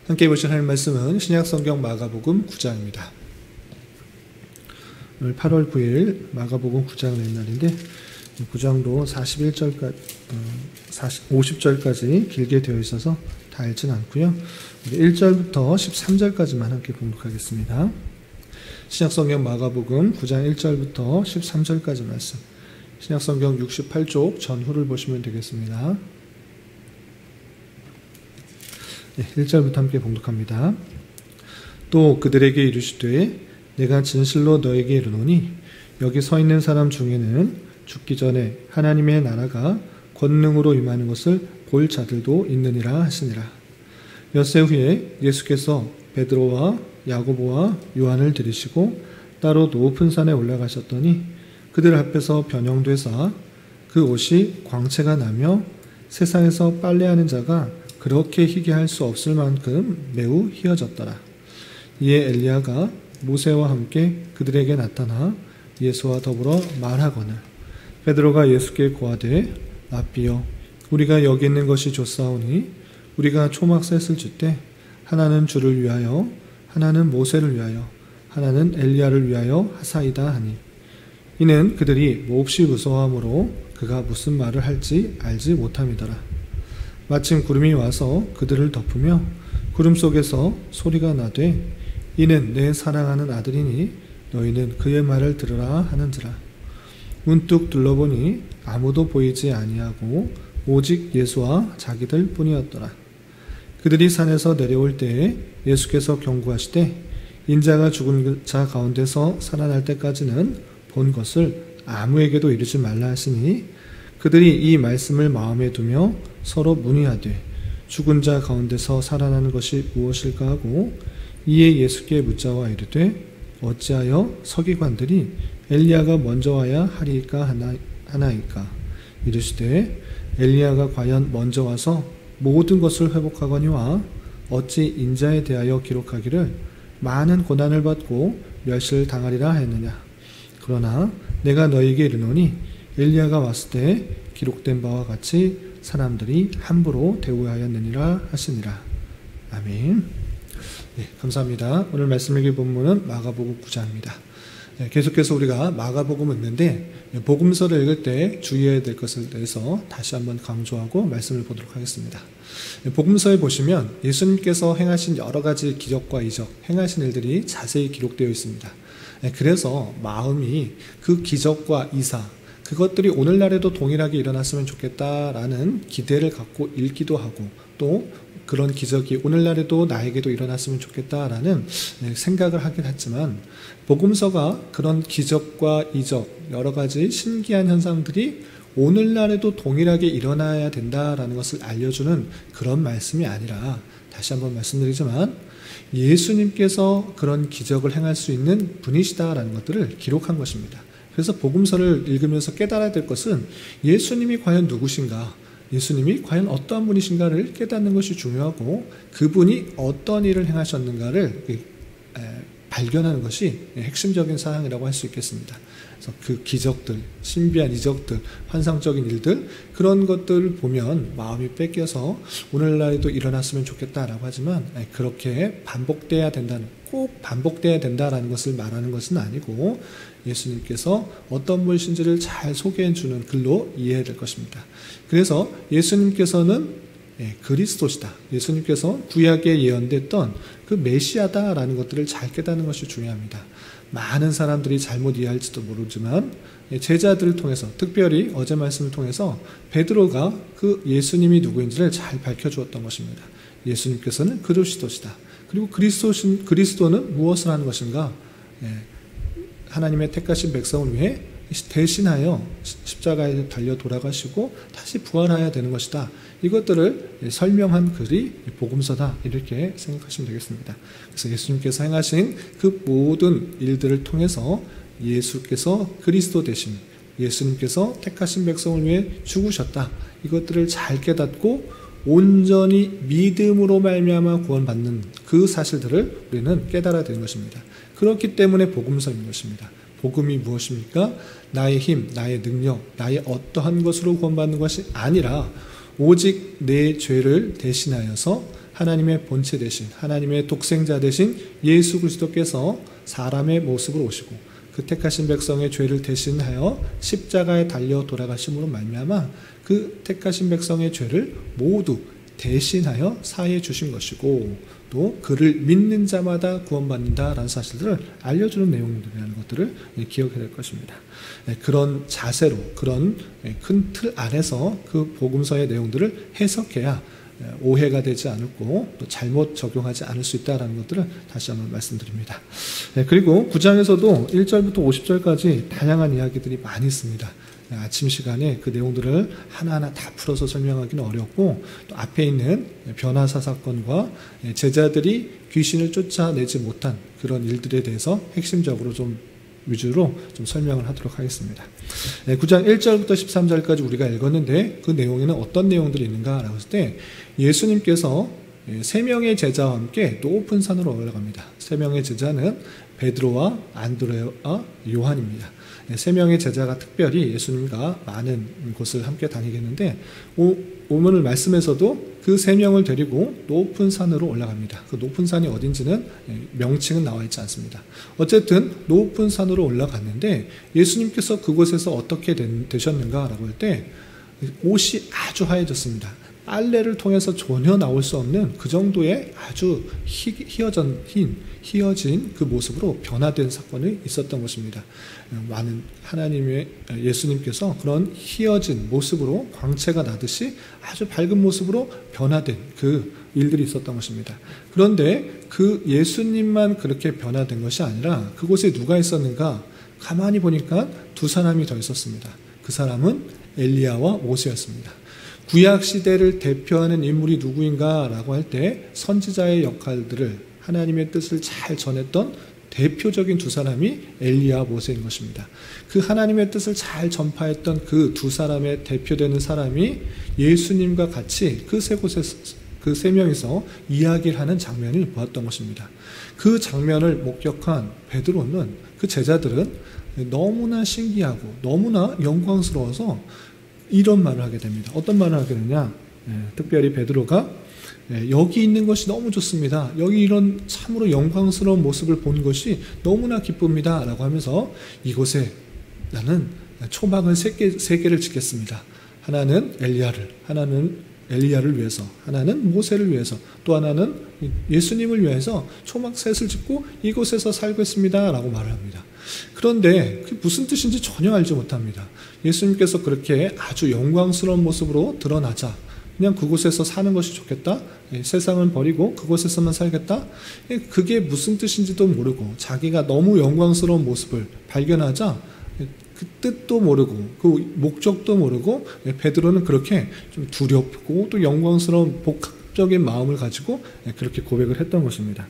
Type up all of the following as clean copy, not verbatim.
함께 보실 하나님 말씀은 신약성경 마가복음 9장입니다. 오늘 8월 9일 마가복음 9장을 낸 날인데 9장도 50절까지 길게 되어 있어서 다 읽진 않고요. 1절부터 13절까지만 함께 봉독하겠습니다. 신약성경 마가복음 9장 1절부터 13절까지 말씀, 신약성경 68쪽 전후를 보시면 되겠습니다. 1절부터 함께 봉독합니다. 또 그들에게 이르시되 내가 진실로 너에게 이르노니 여기 서 있는 사람 중에는 죽기 전에 하나님의 나라가 권능으로 임하는 것을 볼 자들도 있느니라 하시니라. 엿새 후에 예수께서 베드로와 야고보와 요한을 들이시고 따로 높은 산에 올라가셨더니 그들 앞에서 변형되사 그 옷이 광채가 나며 세상에서 빨래하는 자가 그렇게 희게 할 수 없을 만큼 매우 희어졌더라. 이에 엘리야가 모세와 함께 그들에게 나타나 예수와 더불어 말하거늘 베드로가 예수께 고하되 라삐여 우리가 여기 있는 것이 좋사오니 우리가 초막셋을 줄 때 하나는 주를 위하여 하나는 모세를 위하여 하나는 엘리야를 위하여 하사이다 하니 이는 그들이 몹시 무서워하므로 그가 무슨 말을 할지 알지 못함이더라. 마침 구름이 와서 그들을 덮으며 구름 속에서 소리가 나되 이는 내 사랑하는 아들이니 너희는 그의 말을 들으라 하는지라. 문득 둘러보니 아무도 보이지 아니하고 오직 예수와 자기들 뿐이었더라. 그들이 산에서 내려올 때에 예수께서 경고하시되 인자가 죽은 자 가운데서 살아날 때까지는 본 것을 아무에게도 이르지 말라 하시니 그들이 이 말씀을 마음에 두며 서로 문의하되 죽은 자 가운데서 살아나는 것이 무엇일까 하고 이에 예수께 묻자와 이르되 어찌하여 서기관들이 엘리야가 먼저 와야 하리까 하나이까. 이르시되 엘리야가 과연 먼저 와서 모든 것을 회복하거니와 어찌 인자에 대하여 기록하기를 많은 고난을 받고 멸시를 당하리라 했느냐. 그러나 내가 너희에게 이르노니 엘리야가 왔을 때 기록된 바와 같이 사람들이 함부로 대우하였느니라 하시니라. 아멘. 네, 감사합니다. 오늘 말씀 읽을 본문은 마가복음 9장입니다. 네, 계속해서 우리가 마가복음을 읽는데 복음서를 읽을 때 주의해야 될 것에 대해서 다시 한번 강조하고 말씀을 보도록 하겠습니다. 복음서에 보시면 예수님께서 행하신 여러 가지 기적과 이적, 행하신 일들이 자세히 기록되어 있습니다. 그래서 마음이 그 기적과 이사, 그것들이 오늘날에도 동일하게 일어났으면 좋겠다라는 기대를 갖고 읽기도 하고 또 그런 기적이 오늘날에도 나에게도 일어났으면 좋겠다라는 생각을 하긴 했지만 복음서가 그런 기적과 이적, 여러 가지 신기한 현상들이 오늘날에도 동일하게 일어나야 된다라는 것을 알려주는 그런 말씀이 아니라 다시 한번 말씀드리지만 예수님께서 그런 기적을 행할 수 있는 분이시다라는 것들을 기록한 것입니다. 그래서 복음서를 읽으면서 깨달아야 될 것은 예수님이 과연 누구신가, 예수님이 과연 어떠한 분이신가를 깨닫는 것이 중요하고 그분이 어떤 일을 행하셨는가를 발견하는 것이 핵심적인 사항이라고 할 수 있겠습니다. 그래서 그 기적들, 신비한 이적들, 환상적인 일들 그런 것들을 보면 마음이 뺏겨서 오늘날에도 일어났으면 좋겠다라고 하지만 그렇게 반복돼야 된다는, 꼭 반복돼야 된다라는 것을 말하는 것은 아니고 예수님께서 어떤 분이신지를 잘 소개해 주는 글로 이해해야 될 것입니다. 그래서 예수님께서는 그리스도시다. 예수님께서 구약에 예언됐던 그 메시아다라는 것들을 잘 깨닫는 것이 중요합니다. 많은 사람들이 잘못 이해할지도 모르지만 제자들을 통해서, 특별히 어제 말씀을 통해서 베드로가 그 예수님이 누구인지를 잘 밝혀주었던 것입니다. 예수님께서는 그리스도시다. 그리고 그리스도는 무엇을 하는 것인가? 하나님의 택하신 백성을 위해 대신하여 십자가에 달려 돌아가시고 다시 부활해야 되는 것이다. 이것들을 설명한 글이 복음서다. 이렇게 생각하시면 되겠습니다. 그래서 예수님께서 행하신 그 모든 일들을 통해서 예수께서 그리스도 되신, 예수님께서 택하신 백성을 위해 죽으셨다. 이것들을 잘 깨닫고 온전히 믿음으로 말미암아 구원받는 그 사실들을 우리는 깨달아야 되는 것입니다. 그렇기 때문에 복음서인 것입니다. 복음이 무엇입니까? 나의 힘, 나의 능력, 나의 어떠한 것으로 구원받는 것이 아니라 오직 내 죄를 대신하여서 하나님의 본체 되신, 하나님의 독생자 되신 예수 그리스도께서 사람의 모습으로 오시고 그 택하신 백성의 죄를 대신하여 십자가에 달려 돌아가심으로 말미암아 그 택하신 백성의 죄를 모두 대신하여 사해 주신 것이고, 또 그를 믿는 자마다 구원받는다라는 사실들을 알려주는 내용들이라는 것들을 기억해야 될 것입니다. 그런 자세로, 그런 큰 틀 안에서 그 복음서의 내용들을 해석해야 오해가 되지 않고 또 잘못 적용하지 않을 수 있다는 것들을 다시 한번 말씀드립니다. 그리고 9장에서도 1절부터 50절까지 다양한 이야기들이 많이 있습니다. 아침 시간에 그 내용들을 하나하나 다 풀어서 설명하기는 어렵고, 또 앞에 있는 변화사 사건과 제자들이 귀신을 쫓아내지 못한 그런 일들에 대해서 핵심적으로 좀 위주로 좀 설명을 하도록 하겠습니다. 9장 1절부터 13절까지 우리가 읽었는데 그 내용에는 어떤 내용들이 있는가라고 했을 때, 예수님께서 3명의 제자와 함께 높은 산으로 올라갑니다. 3명의 제자는 베드로와 안드레와 요한입니다. 3명의 제자가 특별히 예수님과 많은 곳을 함께 다니겠는데, 오늘 말씀에서도 그 3명을 데리고 높은 산으로 올라갑니다. 그 높은 산이 어딘지는 명칭은 나와 있지 않습니다. 어쨌든 높은 산으로 올라갔는데, 예수님께서 그곳에서 어떻게 되셨는가라고 할 때 옷이 아주 하얘졌습니다. 빨래를 통해서 전혀 나올 수 없는 그 정도의 아주 희어진 그 모습으로 변화된 사건이 있었던 것입니다. 많은 하나님의 예수님께서 그런 희어진 모습으로 광채가 나듯이 아주 밝은 모습으로 변화된 그 일들이 있었던 것입니다. 그런데 그 예수님만 그렇게 변화된 것이 아니라 그곳에 누가 있었는가? 가만히 보니까 2사람이 더 있었습니다. 그 사람은 엘리야와 모세였습니다. 구약 시대를 대표하는 인물이 누구인가라고 할 때 선지자의 역할들을, 하나님의 뜻을 잘 전했던 대표적인 2사람이 엘리야와 모세인 것입니다. 그 하나님의 뜻을 잘 전파했던 그 2사람의 대표되는 사람이 예수님과 같이 그 3명이서 이야기를 하는 장면을 보았던 것입니다. 그 장면을 목격한 베드로는, 그 제자들은 너무나 신기하고 너무나 영광스러워서 이런 말을 하게 됩니다. 어떤 말을 하게 되냐? 특별히 베드로가 여기 있는 것이 너무 좋습니다. 여기 이런 참으로 영광스러운 모습을 본 것이 너무나 기쁩니다. 라고 하면서 이곳에 나는 초막을 3개를 짓겠습니다. 하나는 엘리야를 위해서, 하나는 모세를 위해서, 또 하나는 예수님을 위해서 초막 셋을 짓고 이곳에서 살겠습니다. 라고 말을 합니다. 그런데 그게 무슨 뜻인지 전혀 알지 못합니다. 예수님께서 그렇게 아주 영광스러운 모습으로 드러나자 그냥 그곳에서 사는 것이 좋겠다, 세상은 버리고 그곳에서만 살겠다, 그게 무슨 뜻인지도 모르고 자기가 너무 영광스러운 모습을 발견하자 그 뜻도 모르고 그 목적도 모르고 베드로는 그렇게 좀 두렵고 또 영광스러운 복합적인 마음을 가지고 그렇게 고백을 했던 것입니다.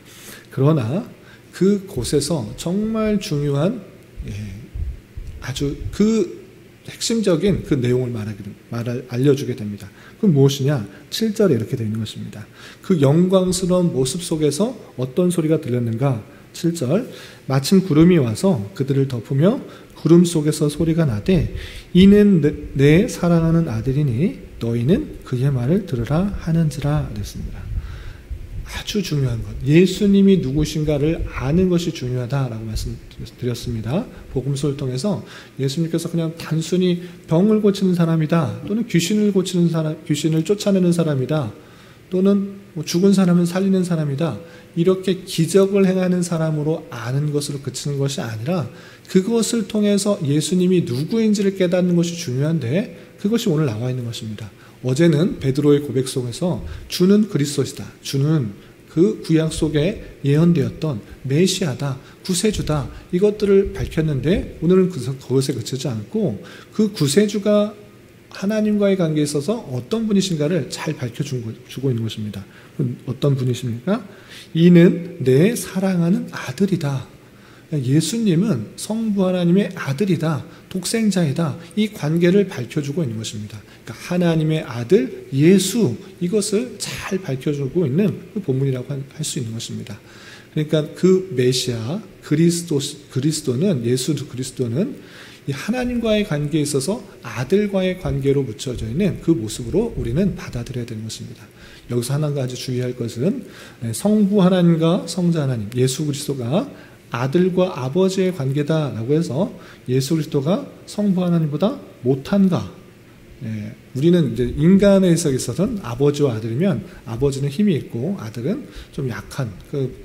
그러나 그곳에서 정말 중요한 아주 그 핵심적인 그 내용을 알려주게 됩니다. 그럼 무엇이냐? 7절에 이렇게 되어 있는 것입니다. 그 영광스러운 모습 속에서 어떤 소리가 들렸는가? 7절, 마침 구름이 와서 그들을 덮으며 구름 속에서 소리가 나되 이는 내 사랑하는 아들이니 너희는 그의 말을 들으라 하는지라 그랬습니다. 아주 중요한 것, 예수님이 누구신가를 아는 것이 중요하다라고 말씀드렸습니다. 복음서를 통해서 예수님께서 그냥 단순히 병을 고치는 사람이다, 또는 귀신을 고치는 사람, 귀신을 쫓아내는 사람이다, 또는 죽은 사람은 살리는 사람이다, 이렇게 기적을 행하는 사람으로 아는 것으로 그치는 것이 아니라 그것을 통해서 예수님이 누구인지를 깨닫는 것이 중요한데, 그것이 오늘 나와 있는 것입니다. 어제는 베드로의 고백 속에서 주는 그리스도시다, 주는 그 구약 속에 예언되었던 메시아다, 구세주다, 이것들을 밝혔는데 오늘은 그것에 그치지 않고 그 구세주가 하나님과의 관계에 있어서 어떤 분이신가를 잘 밝혀주고 있는 것입니다. 어떤 분이십니까? 이는 내 사랑하는 아들이다. 예수님은 성부 하나님의 아들이다, 독생자이다, 이 관계를 밝혀주고 있는 것입니다. 그러니까 하나님의 아들 예수, 이것을 잘 밝혀주고 있는 그 본문이라고 할 수 있는 것입니다. 그러니까 그 메시아 그리스도는, 예수 그리스도는 이 하나님과의 관계에 있어서 아들과의 관계로 묻혀져 있는 그 모습으로 우리는 받아들여야 되는 것입니다. 여기서 한 가지 주의할 것은 성부 하나님과 성자 하나님, 예수 그리스도가 아들과 아버지의 관계다라고 해서 예수 그리스도가 성부 하나님보다 못한가? 우리는 이제 인간의 해석에 있어서는 아버지와 아들이면 아버지는 힘이 있고 아들은 좀 약한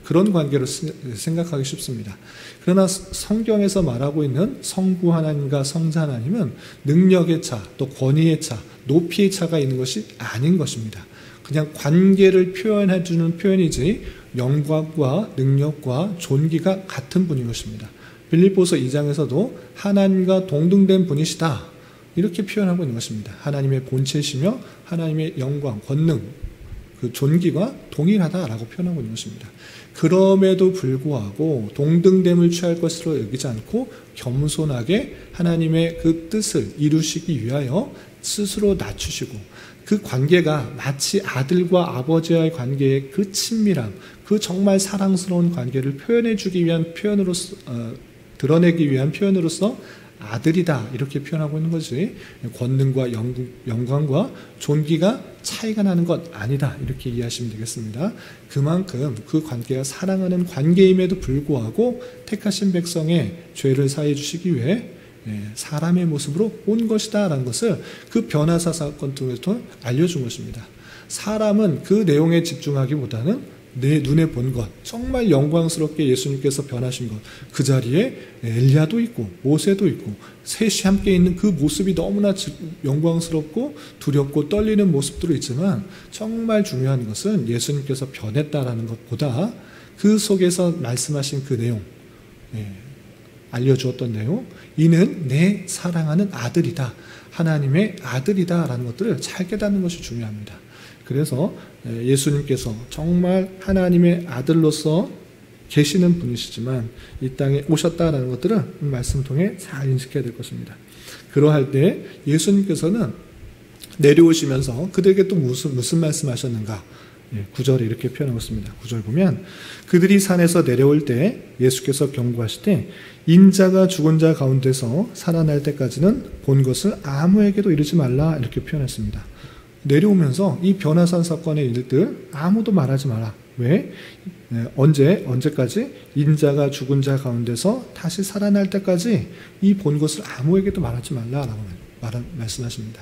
그런 관계로 생각하기 쉽습니다. 그러나 성경에서 말하고 있는 성부 하나님과 성자 하나님은 능력의 차, 또 권위의 차, 높이의 차가 있는 것이 아닌 것입니다. 그냥 관계를 표현해 주는 표현이지 영광과 능력과 존귀가 같은 분인 것입니다. 빌립보서 2장에서도 하나님과 동등된 분이시다 이렇게 표현하고 있는 것입니다. 하나님의 본체시며 하나님의 영광, 권능, 그 존귀가 동일하다라고 표현하고 있는 것입니다. 그럼에도 불구하고 동등됨을 취할 것으로 여기지 않고 겸손하게 하나님의 그 뜻을 이루시기 위하여 스스로 낮추시고 그 관계가 마치 아들과 아버지와의 관계의 그 친밀함, 그 정말 사랑스러운 관계를 표현해주기 위한 표현으로서 드러내기 위한 표현으로서 아들이다 이렇게 표현하고 있는 것이 권능과 영광과 존귀가 차이가 나는 것 아니다 이렇게 이해하시면 되겠습니다. 그만큼 그 관계가 사랑하는 관계임에도 불구하고 택하신 백성의 죄를 사해 주시기 위해 사람의 모습으로 온 것이다 라는 것을 그 변화사 사건 통해서 알려준 것입니다. 사람은 그 내용에 집중하기보다는 내 눈에 본 것, 정말 영광스럽게 예수님께서 변하신 것, 그 자리에 엘리야도 있고 모세도 있고 셋이 함께 있는 그 모습이 너무나 영광스럽고 두렵고 떨리는 모습들도 있지만 정말 중요한 것은 예수님께서 변했다라는 것보다 그 속에서 말씀하신 그 내용, 알려주었던 내용, 이는 내 사랑하는 아들이다, 하나님의 아들이다 라는 것들을 잘 깨닫는 것이 중요합니다. 그래서 예수님께서 정말 하나님의 아들로서 계시는 분이시지만 이 땅에 오셨다라는 것들을 말씀 통해 잘 인식해야 될 것입니다. 그러할 때 예수님께서는 내려오시면서 그들에게 또 무슨 말씀하셨는가? 9절에 이렇게 표현하고 있습니다. 9절 보면 그들이 산에서 내려올 때 예수께서 경고하시되 인자가 죽은 자 가운데서 살아날 때까지는 본 것을 아무에게도 이르지 말라 이렇게 표현했습니다. 내려오면서 이 변화산 사건의 일들 아무도 말하지 마라. 왜? 언제까지? 인자가 죽은 자 가운데서 다시 살아날 때까지 이 본 것을 아무에게도 말하지 말라라고 말씀하십니다.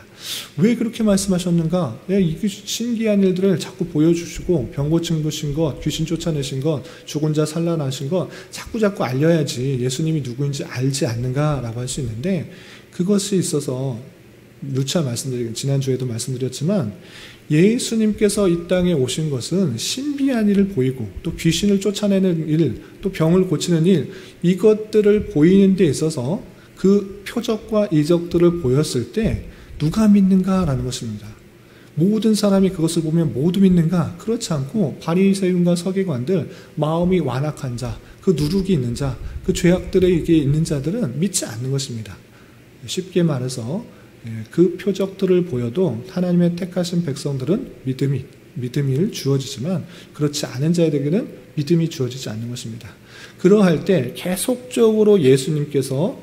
왜 그렇게 말씀하셨는가? 이 신기한 일들을 자꾸 보여주시고 병 고친 것, 귀신 쫓아내신 것, 죽은 자 살아나신 것 자꾸 알려야지 예수님이 누구인지 알지 않는가라고 할 수 있는데 그것이 있어서 누차 지난주에도 말씀드렸지만 예수님께서 이 땅에 오신 것은 신비한 일을 보이고 또 귀신을 쫓아내는 일, 또 병을 고치는 일, 이것들을 보이는 데 있어서 그 표적과 이적들을 보였을 때 누가 믿는가라는 것입니다. 모든 사람이 그것을 보면 모두 믿는가? 그렇지 않고 바리새인과 서기관들, 마음이 완악한 자, 그 누룩이 있는 자, 그 죄악들에 있는 자들은 믿지 않는 것입니다. 쉽게 말해서 그 표적들을 보여도 하나님의 택하신 백성들은 믿음이 주어지지만 그렇지 않은 자에게는 믿음이 주어지지 않는 것입니다. 그러할 때 계속적으로 예수님께서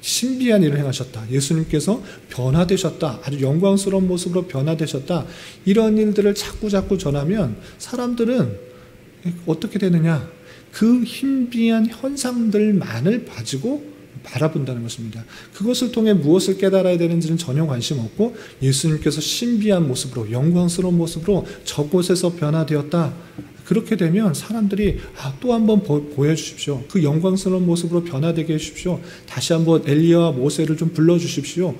신비한 일을 행하셨다. 예수님께서 변화되셨다. 아주 영광스러운 모습으로 변화되셨다. 이런 일들을 자꾸 전하면 사람들은 어떻게 되느냐? 그 신비한 현상들만을 가지고 바라본다는 것입니다. 그것을 통해 무엇을 깨달아야 되는지는 전혀 관심 없고 예수님께서 신비한 모습으로 영광스러운 모습으로 저곳에서 변화되었다. 그렇게 되면 사람들이 또 한번 보여주십시오. 그 영광스러운 모습으로 변화되게 해주십시오. 다시 한번 엘리야와 모세를 좀 불러주십시오.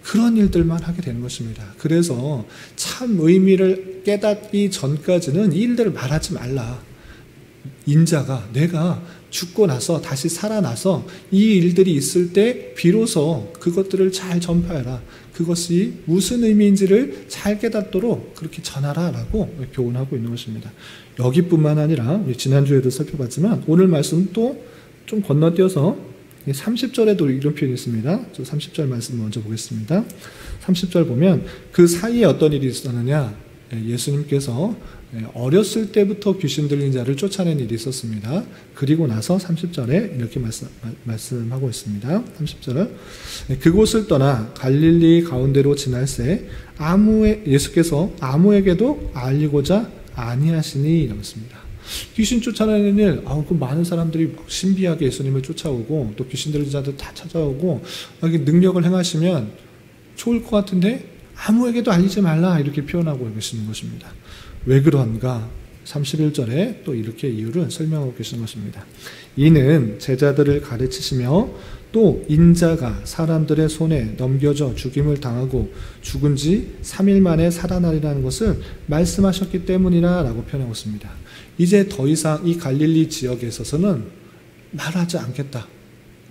그런 일들만 하게 되는 것입니다. 그래서 참 의미를 깨닫기 전까지는 이 일들을 말하지 말라. 인자가 내가 죽고 나서 다시 살아나서 이 일들이 있을 때 비로소 그것들을 잘 전파해라. 그것이 무슨 의미인지를 잘 깨닫도록 그렇게 전하라 라고 교훈하고 있는 것입니다. 여기뿐만 아니라 지난주에도 살펴봤지만 오늘 말씀 또 좀 건너뛰어서 30절에도 이런 표현이 있습니다. 30절 말씀 먼저 보겠습니다. 30절 보면 그 사이에 어떤 일이 있었느냐? 예수님께서 어렸을 때부터 귀신 들린 자를 쫓아낸 일이 있었습니다. 그리고 나서 30절에 이렇게 말씀하고 있습니다. 30절 그곳을 떠나 갈릴리 가운데로 지날새 예수께서 아무에게도 알리고자 아니하시니 이라고 했습니다. 귀신 쫓아내는 일, 그 많은 사람들이 신비하게 예수님을 쫓아오고 또 귀신 들린 자들 다 찾아오고 능력을 행하시면 좋을 것 같은데 아무에게도 알리지 말라 이렇게 표현하고 계시는 것입니다. 왜 그런가? 31절에 또 이렇게 이유를 설명하고 계시는 것입니다. 이는 제자들을 가르치시며 또 인자가 사람들의 손에 넘겨져 죽임을 당하고 죽은 지 3일 만에 살아나리라는 것을 말씀하셨기 때문이라 라고 표현하고 있습니다. 이제 더 이상 이 갈릴리 지역에 있어서는 말하지 않겠다.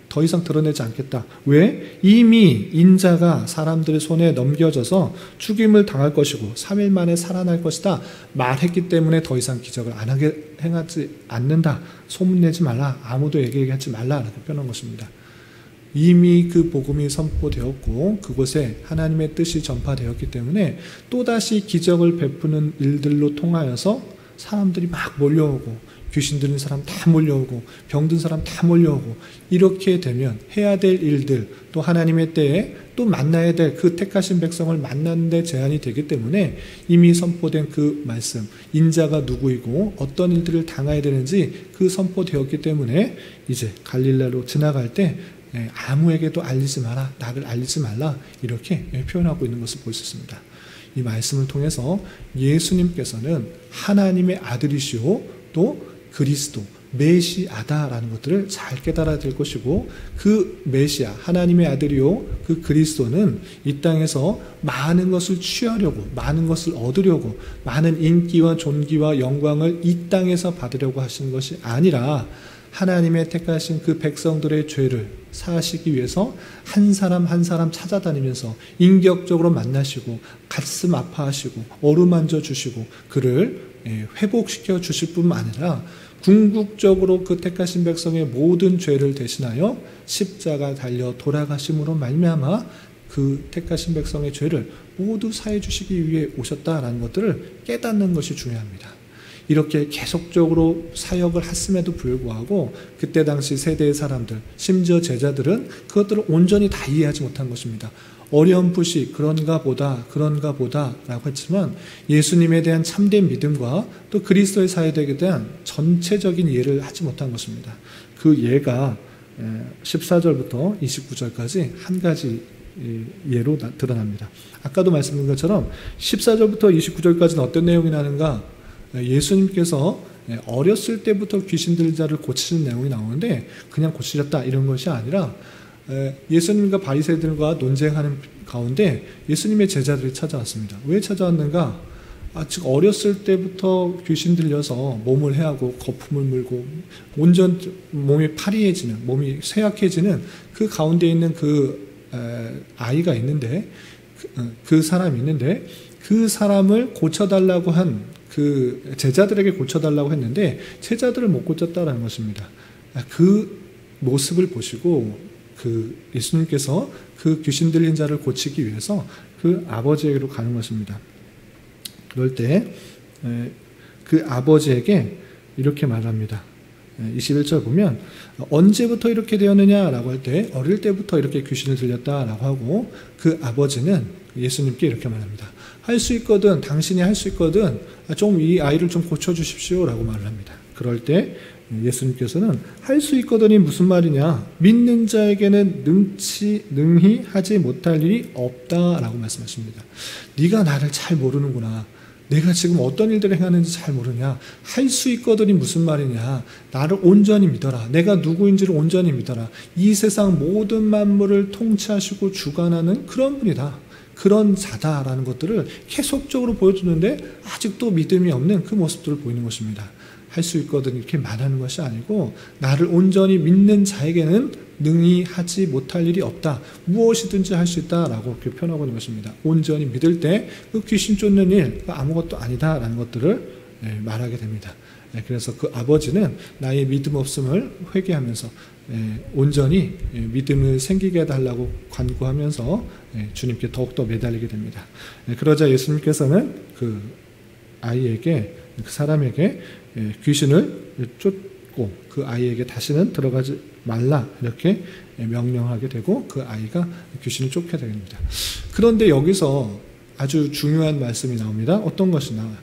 더 이상 드러내지 않겠다. 왜? 이미 인자가 사람들의 손에 넘겨져서 죽임을 당할 것이고 3일 만에 살아날 것이다 말했기 때문에 더 이상 기적을 행하지 않는다. 소문내지 말라. 아무도 얘기하지 말라 라고 표현한 것입니다. 이미 그 복음이 선포되었고 그곳에 하나님의 뜻이 전파되었기 때문에 또다시 기적을 베푸는 일들로 통하여서 사람들이 막 몰려오고 귀신 들린 사람 다 몰려오고 병든 사람 다 몰려오고 이렇게 되면 해야 될 일들 또 하나님의 때에 또 만나야 될 그 택하신 백성을 만나는 데 제한이 되기 때문에 이미 선포된 그 말씀 인자가 누구이고 어떤 일들을 당해야 되는지 그 선포되었기 때문에 이제 갈릴리로 지나갈 때 아무에게도 알리지 마라 나를 알리지 말라 이렇게 표현하고 있는 것을 볼 수 있습니다. 이 말씀을 통해서 예수님께서는 하나님의 아들이시오 또 그리스도, 메시아다라는 것들을 잘 깨달아야 될 것이고 그 메시아, 하나님의 아들이요 그 그리스도는 이 땅에서 많은 것을 취하려고 많은 것을 얻으려고 많은 인기와 존귀와 영광을 이 땅에서 받으려고 하시는 것이 아니라 하나님의 택하신 그 백성들의 죄를 사하시기 위해서 한 사람 한 사람 찾아다니면서 인격적으로 만나시고 가슴 아파하시고 어루만져 주시고 그를 회복시켜 주실 뿐만 아니라 궁극적으로 그 택하신 백성의 모든 죄를 대신하여 십자가 달려 돌아가심으로 말미암아 그 택하신 백성의 죄를 모두 사해 주시기 위해 오셨다라는 것들을 깨닫는 것이 중요합니다. 이렇게 계속적으로 사역을 했음에도 불구하고 그때 당시 세대의 사람들 심지어 제자들은 그것들을 온전히 다 이해하지 못한 것입니다. 어렴풋이 그런가 보다 라고 했지만 예수님에 대한 참된 믿음과 또 그리스도의 사역에 대한 전체적인 이해를 하지 못한 것입니다. 그 예가 14절부터 29절까지 한 가지 예로 드러납니다. 아까도 말씀드린 것처럼 14절부터 29절까지는 어떤 내용이 나는가? 예수님께서 어렸을 때부터 귀신 들린 자를 고치는 내용이 나오는데 그냥 고치셨다 이런 것이 아니라 예수님과 바리새인들과 논쟁하는 가운데 예수님의 제자들이 찾아왔습니다. 왜 찾아왔는가? 즉 어렸을 때부터 귀신 들려서 몸을 해하고 거품을 물고 온전 몸이 파리해지는 몸이 쇠약해지는 그 가운데 있는 그 아이가 있는데 그 사람이 있는데 그 사람을 고쳐달라고 한 그 제자들에게 고쳐달라고 했는데 제자들을 못 고쳤다라는 것입니다. 그 모습을 보시고 그 예수님께서 그 귀신 들린 자를 고치기 위해서 그 아버지에게로 가는 것입니다. 그럴 때 그 아버지에게 이렇게 말합니다. 21절 보면 언제부터 이렇게 되었느냐라고 할 때 어릴 때부터 이렇게 귀신을 들렸다라고 하고 그 아버지는 예수님께 이렇게 말합니다. 할 수 있거든 당신이 할 수 있거든 좀 이 아이를 좀 고쳐주십시오 라고 말을 합니다. 그럴 때 예수님께서는 할 수 있거든이 무슨 말이냐 믿는 자에게는 능히 하지 못할 일이 없다라고 말씀하십니다. 네가 나를 잘 모르는구나. 내가 지금 어떤 일들을 행하는지 잘 모르냐. 할 수 있거든이 무슨 말이냐. 나를 온전히 믿어라. 내가 누구인지를 온전히 믿어라. 이 세상 모든 만물을 통치하시고 주관하는 그런 분이다. 그런 자다라는 것들을 계속적으로 보여주는데 아직도 믿음이 없는 그 모습들을 보이는 것입니다. 할 수 있거든 이렇게 말하는 것이 아니고 나를 온전히 믿는 자에게는 능히 하지 못할 일이 없다. 무엇이든지 할 수 있다라고 이렇게 표현하고 있는 것입니다. 온전히 믿을 때 그 귀신 쫓는 일 아무것도 아니다라는 것들을 말하게 됩니다. 그래서 그 아버지는 나의 믿음 없음을 회개하면서 온전히 믿음을 생기게 해달라고 간구하면서 주님께 더욱더 매달리게 됩니다. 그러자 예수님께서는 그 아이에게 그 사람에게 귀신을 쫓고 그 아이에게 다시는 들어가지 말라 이렇게 명령하게 되고 그 아이가 귀신을 쫓게 됩니다. 그런데 여기서 아주 중요한 말씀이 나옵니다. 어떤 것이 나와요?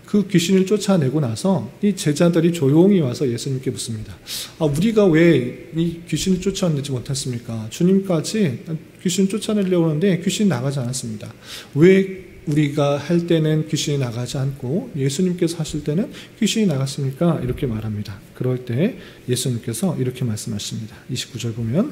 그 귀신을 쫓아내고 나서 이 제자들이 조용히 와서 예수님께 묻습니다. 우리가 왜 이 귀신을 쫓아내지 못했습니까? 주님까지 귀신을 쫓아내려고 하는데 귀신이 나가지 않았습니다. 왜 우리가 할 때는 귀신이 나가지 않고 예수님께서 하실 때는 귀신이 나갔습니까? 이렇게 말합니다. 그럴 때 예수님께서 이렇게 말씀하십니다. 29절 보면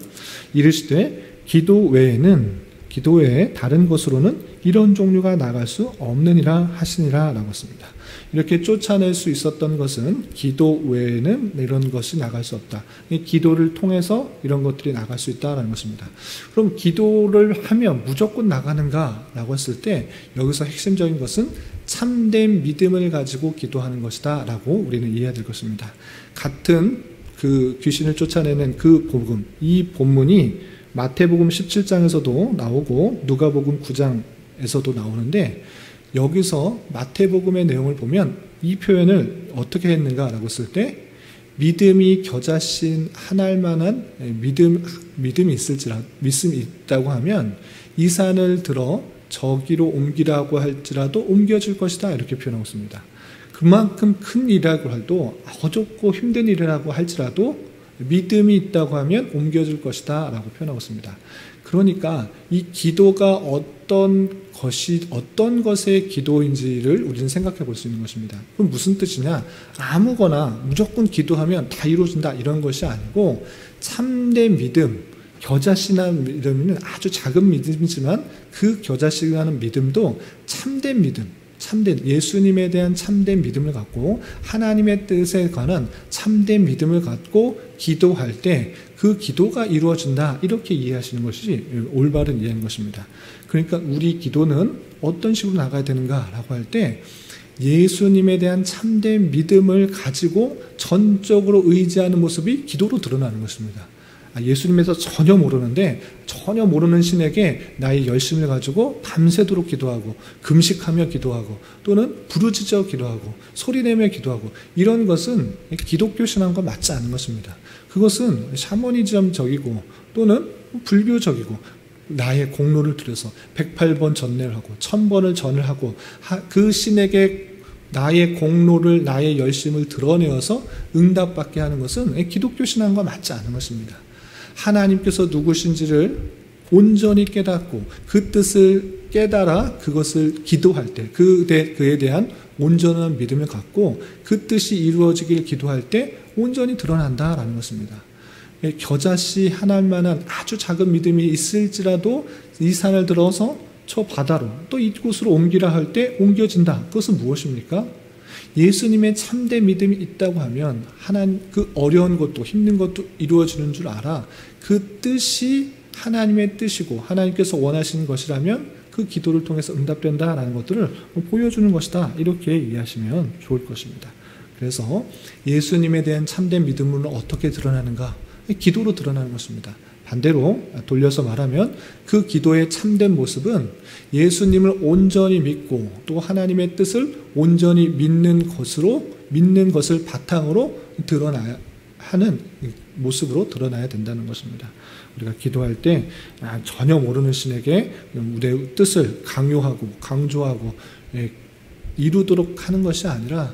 이르시되 기도 외에 다른 것으로는 이런 종류가 나갈 수 없느니라 하시니라 라고 했습니다. 이렇게 쫓아낼 수 있었던 것은 기도 외에는 이런 것이 나갈 수 없다. 기도를 통해서 이런 것들이 나갈 수 있다는 것입니다. 그럼 기도를 하면 무조건 나가는가? 라고 했을 때 여기서 핵심적인 것은 참된 믿음을 가지고 기도하는 것이다 라고 우리는 이해해야 될 것입니다. 같은 그 귀신을 쫓아내는 그 복음, 이 본문이 마태복음 17장에서도 나오고 누가복음 9장에서도 나오는데 여기서 마태복음의 내용을 보면 이 표현을 어떻게 했는가라고 했을 때 믿음이 겨자신 하나일 만한 믿음이 있다고 하면 이 산을 들어 저기로 옮기라고 할지라도 옮겨질 것이다 이렇게 표현하고 있습니다. 그만큼 큰 일이라고 해도 어렵고 힘든 일이라고 할지라도 믿음이 있다고 하면 옮겨질 것이다 라고 표현하고 있습니다. 그러니까 이 기도가 어떤 것의 기도인지를 우리는 생각해 볼 수 있는 것입니다. 그럼 무슨 뜻이냐? 아무거나 무조건 기도하면 다 이루어진다 이런 것이 아니고 참된 믿음, 겨자씨라는 믿음은 아주 작은 믿음이지만 그 겨자씨라는 믿음도 참된 믿음, 예수님에 대한 참된 믿음을 갖고 하나님의 뜻에 관한 참된 믿음을 갖고 기도할 때 그 기도가 이루어진다 이렇게 이해하시는 것이 올바른 이해인 것입니다. 그러니까 우리 기도는 어떤 식으로 나가야 되는가라고 할 때 예수님에 대한 참된 믿음을 가지고 전적으로 의지하는 모습이 기도로 드러나는 것입니다. 예수님에서 전혀 모르는 신에게 나의 열심을 가지고 밤새도록 기도하고 금식하며 기도하고 또는 부르짖어 기도하고 소리내며 기도하고 이런 것은 기독교 신앙과 맞지 않는 것입니다. 그것은 샤머니즘적이고 또는 불교적이고 나의 공로를 들여서 108번 전례를 하고 1000번을 전을 하고 그 신에게 나의 공로를 나의 열심을 드러내어서 응답받게 하는 것은 기독교 신앙과 맞지 않는 것입니다. 하나님께서 누구신지를 온전히 깨닫고 그 뜻을 깨달아 그것을 기도할 때 그에 대한 온전한 믿음을 갖고 그 뜻이 이루어지길 기도할 때 온전히 드러난다라는 것입니다. 겨자씨 하나만한 아주 작은 믿음이 있을지라도 이 산을 들어서 저 바다로 또 이곳으로 옮기라 할 때 옮겨진다. 그것은 무엇입니까? 예수님의 참된 믿음이 있다고 하면 하나님 그 어려운 것도 힘든 것도 이루어지는 줄 알아. 그 뜻이 하나님의 뜻이고 하나님께서 원하시는 것이라면 그 기도를 통해서 응답된다라는 것들을 보여주는 것이다. 이렇게 이해하시면 좋을 것입니다. 그래서 예수님에 대한 참된 믿음은 어떻게 드러나는가? 기도로 드러나는 것입니다. 반대로 돌려서 말하면 그 기도의 참된 모습은 예수님을 온전히 믿고 또 하나님의 뜻을 온전히 믿는 것을 바탕으로 드러나야 하는 모습으로 드러나야 된다는 것입니다. 우리가 기도할 때 전혀 모르는 신에게 우리의 뜻을 강조하고 이루도록 하는 것이 아니라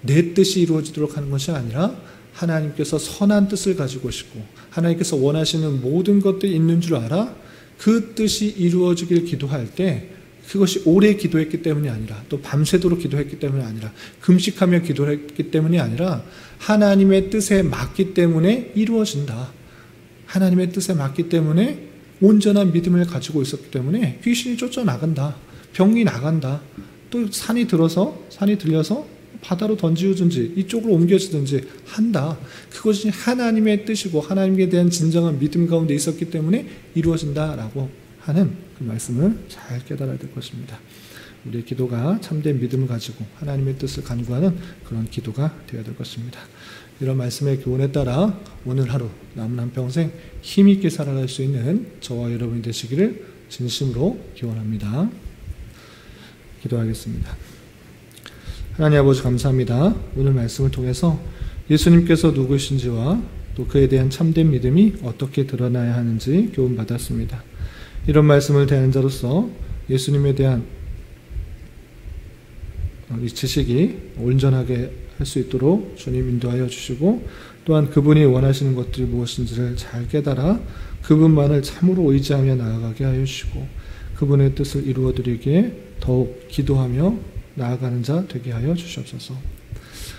내 뜻이 이루어지도록 하는 것이 아니라 하나님께서 선한 뜻을 가지고 계시고 하나님께서 원하시는 모든 것들이 있는 줄 알아 그 뜻이 이루어지길 기도할 때 그것이 오래 기도했기 때문이 아니라 또 밤새도록 기도했기 때문이 아니라 금식하며 기도했기 때문이 아니라 하나님의 뜻에 맞기 때문에 이루어진다. 하나님의 뜻에 맞기 때문에 온전한 믿음을 가지고 있었기 때문에 귀신이 쫓아나간다. 병이 나간다. 또 산이 들려서 바다로 던지든지 이쪽으로 옮겨지든지 한다. 그것이 하나님의 뜻이고 하나님에 대한 진정한 믿음 가운데 있었기 때문에 이루어진다라고 하는 그 말씀을 잘 깨달아야 될 것입니다. 우리의 기도가 참된 믿음을 가지고 하나님의 뜻을 간구하는 그런 기도가 되어야 될 것입니다. 이런 말씀의 교훈에 따라 오늘 하루 남은 한평생 힘있게 살아갈 수 있는 저와 여러분이 되시기를 진심으로 기원합니다. 기도하겠습니다. 하나님 아버지 감사합니다. 오늘 말씀을 통해서 예수님께서 누구신지와 또 그에 대한 참된 믿음이 어떻게 드러나야 하는지 교훈받았습니다. 이런 말씀을 대하는 자로서 예수님에 대한 이 지식이 온전하게 할 수 있도록 주님 인도하여 주시고, 또한 그분이 원하시는 것들이 무엇인지를 잘 깨달아 그분만을 참으로 의지하며 나아가게 하여 주시고, 그분의 뜻을 이루어드리기에 더욱 기도하며 나아가는 자 되게 하여 주시옵소서.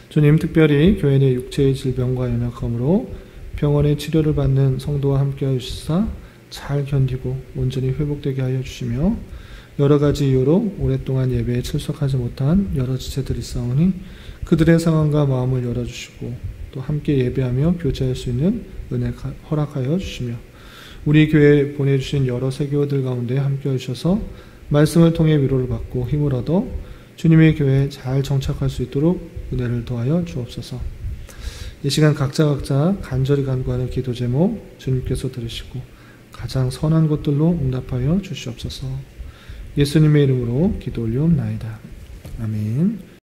주님, 특별히 교회 내 육체의 질병과 연약함으로 병원의 치료를 받는 성도와 함께 하여 주시사 잘 견디고 온전히 회복되게 하여 주시며, 여러 가지 이유로 오랫동안 예배에 출석하지 못한 여러 지체들이 있사오니 그들의 상황과 마음을 열어주시고 또 함께 예배하며 교제할 수 있는 은혜 허락하여 주시며, 우리 교회에 보내주신 여러 세교들 가운데 함께 해주셔서 말씀을 통해 위로를 받고 힘을 얻어 주님의 교회에 잘 정착할 수 있도록 은혜를 더하여 주옵소서. 이 시간 각자 간절히 간구하는 기도 제목 주님께서 들으시고 가장 선한 것들로 응답하여 주시옵소서. 예수님의 이름으로 기도 올리옵나이다. 아멘.